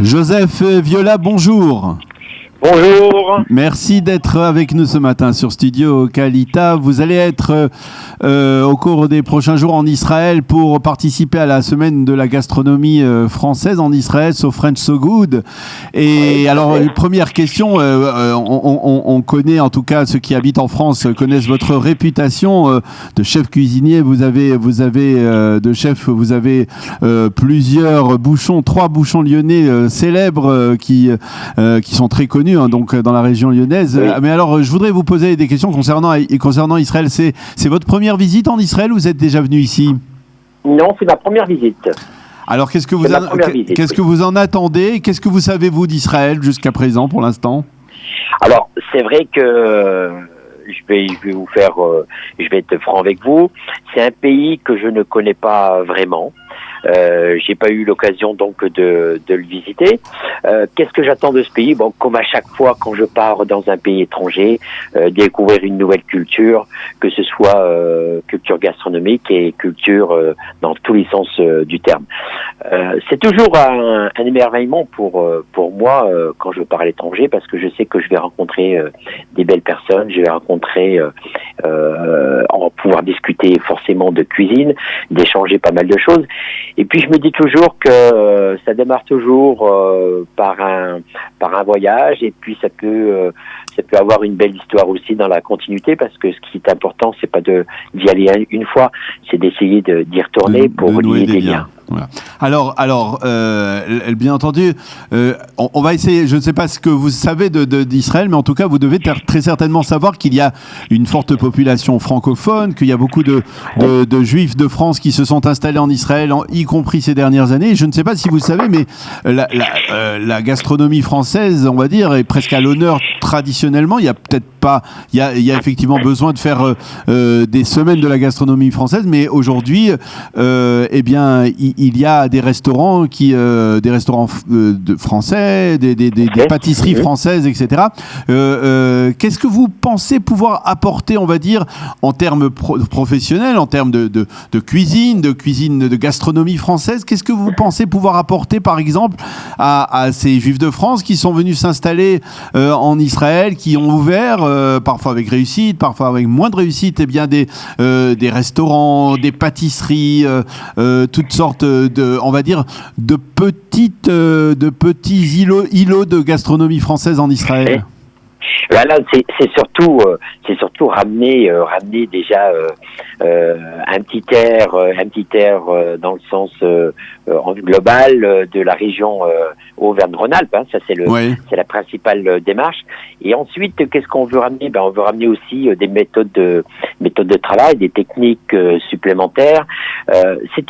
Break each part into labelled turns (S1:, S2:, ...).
S1: Joseph Viola, bonjour.
S2: Bonjour.
S1: Merci d'être avec nous ce matin sur Studio Kalita. Vous allez être au cours des prochains jours en Israël pour participer à la semaine de la gastronomie française en Israël, So French So Good. Et alors, première question, on connaît, en tout cas ceux qui habitent en France connaissent votre réputation de chef cuisinier. Vous avez de chef, vous avez plusieurs bouchons, 3 bouchons lyonnais célèbres qui sont très connus. Donc dans la région lyonnaise.
S2: Oui.
S1: Mais alors, je voudrais vous poser des questions concernant Israël. C'est votre première visite en Israël ou vous êtes déjà venu ici?
S2: Non, c'est ma première visite.
S1: Alors, qu'est-ce que vous en attendez? Qu'est-ce que vous savez, vous, d'Israël jusqu'à présent, pour l'instant?
S2: Alors, c'est vrai que je vais être franc avec vous. C'est un pays que je ne connais pas vraiment. J'ai pas eu l'occasion donc de le visiter. Qu'est-ce que j'attends de ce pays? Bon, comme à chaque fois quand je pars dans un pays étranger, découvrir une nouvelle culture, que ce soit culture gastronomique et culture dans tous les sens du terme. C'est toujours un émerveillement pour moi quand je pars à l'étranger, parce que je sais que je vais rencontrer des belles personnes, je vais rencontrer, on va pouvoir discuter forcément de cuisine, d'échanger pas mal de choses. Et puis je me dis toujours que ça démarre toujours par un voyage, et puis ça peut avoir une belle histoire aussi dans la continuité, parce que ce qui est important, c'est pas d'y aller une fois, c'est d'essayer d'y retourner pour relier des liens.
S1: Voilà. Alors, bien entendu, on va essayer. Je ne sais pas ce que vous savez d'Israël, mais en tout cas, vous devez très certainement savoir qu'il y a une forte population francophone, qu'il y a beaucoup de Juifs de France qui se sont installés en Israël, y compris ces dernières années. Je ne sais pas si vous le savez, mais la gastronomie française, on va dire, est presque à l'honneur traditionnellement. Il y a peut-être pas, il y a effectivement besoin de faire des semaines de la gastronomie française, mais aujourd'hui, eh bien, il y a des restaurants français, des pâtisseries françaises, etc. Qu'est-ce que vous pensez pouvoir apporter, on va dire, en termes professionnels, en termes de cuisine, de gastronomie française? Qu'est-ce que vous pensez pouvoir apporter, par exemple, à ces Juifs de France qui sont venus s'installer en Israël, qui ont ouvert, parfois avec réussite, parfois avec moins de réussite, eh bien des restaurants, des pâtisseries, toutes sortes on va dire, de petits îlots de gastronomie française en Israël?
S2: Là, c'est surtout ramener déjà un petit air dans le sens global de la région Auvergne-Rhône-Alpes. Ça c'est la principale démarche. Et ensuite, qu'est-ce qu'on veut ramener? On veut ramener aussi des méthodes de travail, des techniques supplémentaires. C'est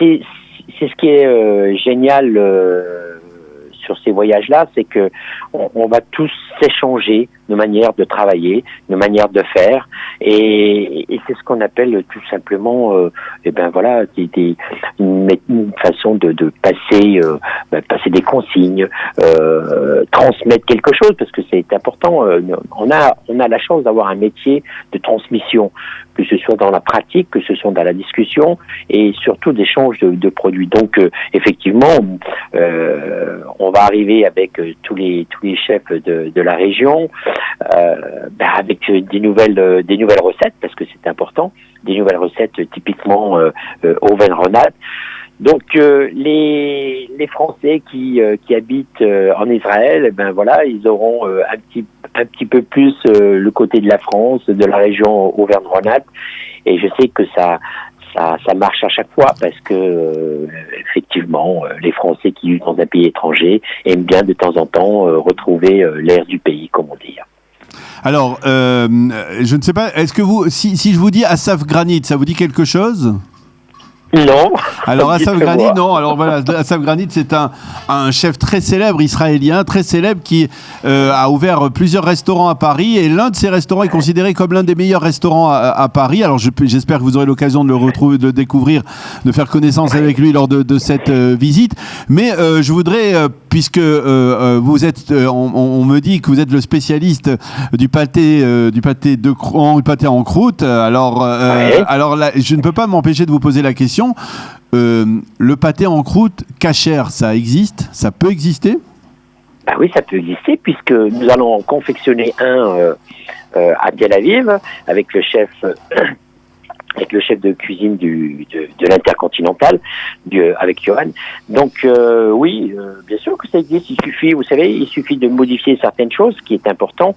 S2: ce qui est génial sur ces voyages-là, c'est que on va tous s'échanger nos manières de travailler, nos manières de faire, et c'est ce qu'on appelle tout simplement, une façon de passer des consignes, transmettre quelque chose, parce que c'est important. On a la chance d'avoir un métier de transmission, que ce soit dans la pratique, que ce soit dans la discussion, et surtout d'échange de produits. Donc effectivement, on va arriver avec tous les chefs de la région, avec des nouvelles recettes, parce que c'est important, des nouvelles recettes typiquement Auvergne-Rhône-Alpes. Donc les Français qui habitent en Israël, ils auront un petit peu plus le côté de la France, de la région Auvergne-Rhône-Alpes, et je sais que ça marche à chaque fois, parce que effectivement, les Français qui vivent dans un pays étranger aiment bien de temps en temps retrouver l'air du pays, comme on dit.
S1: Alors, je ne sais pas, est-ce que si je vous dis Asaf Granit, ça vous dit quelque chose?
S2: Non.
S1: Alors Asaf Granit, non. Alors voilà, Asaf Granit, c'est un chef très célèbre, israélien, très célèbre, qui a ouvert plusieurs restaurants à Paris, et l'un de ces restaurants est considéré comme l'un des meilleurs restaurants à Paris. Alors j'espère que vous aurez l'occasion de le retrouver, de le découvrir, de faire connaissance avec lui lors de cette visite. Mais je voudrais, puisque vous êtes, on me dit que vous êtes le spécialiste du pâté en croûte. Alors là, je ne peux pas m'empêcher de vous poser la question. Le pâté en croûte kasher, ça existe? Ça peut exister?
S2: Bah oui, ça peut exister puisque nous allons en confectionner un à Tel Aviv avec le chef de cuisine de l'Intercontinental, avec Johan. Donc oui, bien sûr que ça existe. Il suffit de modifier certaines choses. Ce qui est important,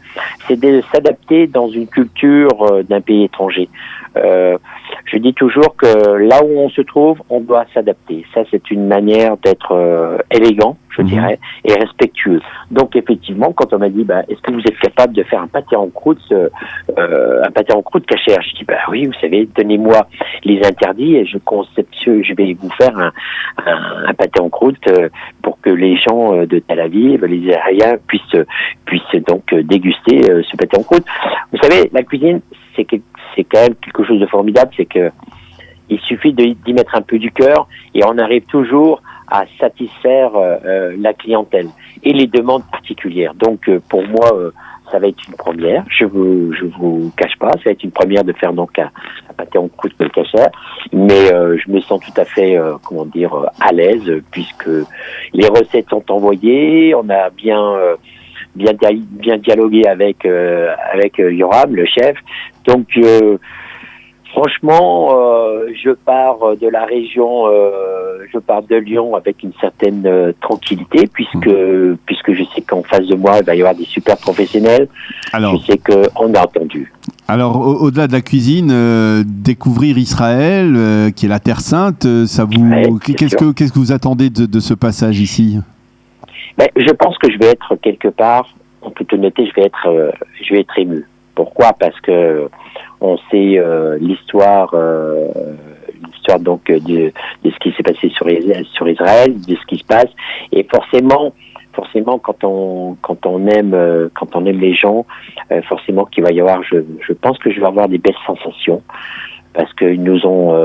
S2: c'est de s'adapter dans une culture d'un pays étranger. Je dis toujours que là où on se trouve, on doit s'adapter. Ça, c'est une manière d'être élégant, je dirais, et respectueux. Donc, effectivement, quand on m'a dit, est-ce que vous êtes capable de faire un pâté en croûte cachère? Je dis, oui, vous savez, donnez-moi les interdits et je vais vous faire un pâté en croûte pour que les gens de Tel Aviv, les Israéliens, puissent donc déguster ce pâté en croûte. Vous savez, la cuisine, c'est quand même quelque chose de formidable, c'est que il suffit d'y mettre un peu du cœur et on arrive toujours à satisfaire la clientèle et les demandes particulières. Donc pour moi, ça va être une première. Je vous cache pas, ça va être une première de faire donc un pâté en croûte cachère, mais je me sens tout à fait à l'aise puisque les recettes sont envoyées, on a bien dialogué avec Yoram, le chef. Donc franchement, je pars de la région, je pars de Lyon avec une certaine tranquillité puisque je sais qu'en face de moi il va y avoir des super professionnels. Alors, je sais qu'on a entendu.
S1: Alors, au-delà de la cuisine, découvrir Israël, qui est la Terre Sainte, ça vous, qu'est-ce que vous attendez de ce passage ici?
S2: Je pense que je vais être quelque part, en toute honnêteté, je vais être ému. Pourquoi? Parce que on sait l'histoire donc de ce qui s'est passé sur Israël, de ce qui se passe, et forcément quand on aime les gens, forcément qu'il va y avoir, je pense que je vais avoir des belles sensations. Parce qu'ils nous ont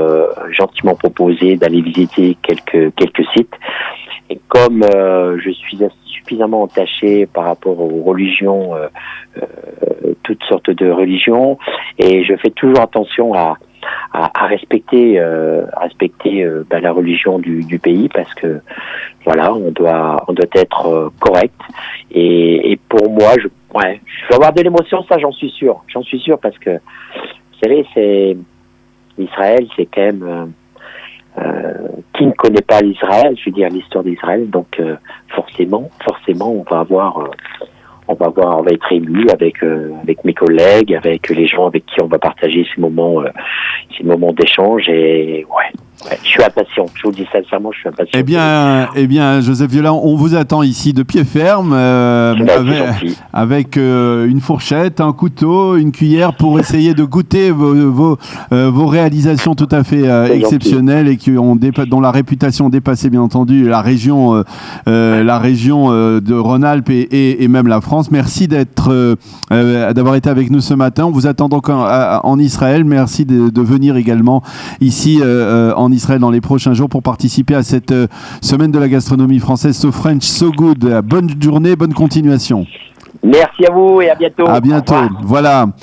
S2: gentiment proposé d'aller visiter quelques sites. Et comme je suis suffisamment attaché par rapport aux religions, toutes sortes de religions, et je fais toujours attention à respecter la religion du pays, parce que voilà, on doit être correct. Et pour moi, je vais avoir de l'émotion, ça j'en suis sûr parce que vous savez, Israël, c'est quand même qui ne connaît pas l'Israël, je veux dire l'histoire d'Israël, donc forcément on va être ému avec mes collègues, avec les gens avec qui on va partager ces moments d'échange, et je suis impatient. Je vous dis sincèrement, je suis impatient.
S1: Eh bien, Joseph Viola, on vous attend ici de pied ferme, avec une fourchette, un couteau, une cuillère pour essayer de goûter vos réalisations tout à fait exceptionnelles, et dont la réputation dépassait bien entendu la région de Rhône-Alpes et même la France. Merci d'avoir été avec nous ce matin. On vous attend donc en Israël. Merci de venir également ici en Israël dans les prochains jours pour participer à cette semaine de la gastronomie française So French, So Good. Bonne journée, bonne continuation.
S2: Merci à vous et à bientôt.
S1: À bientôt. Voilà.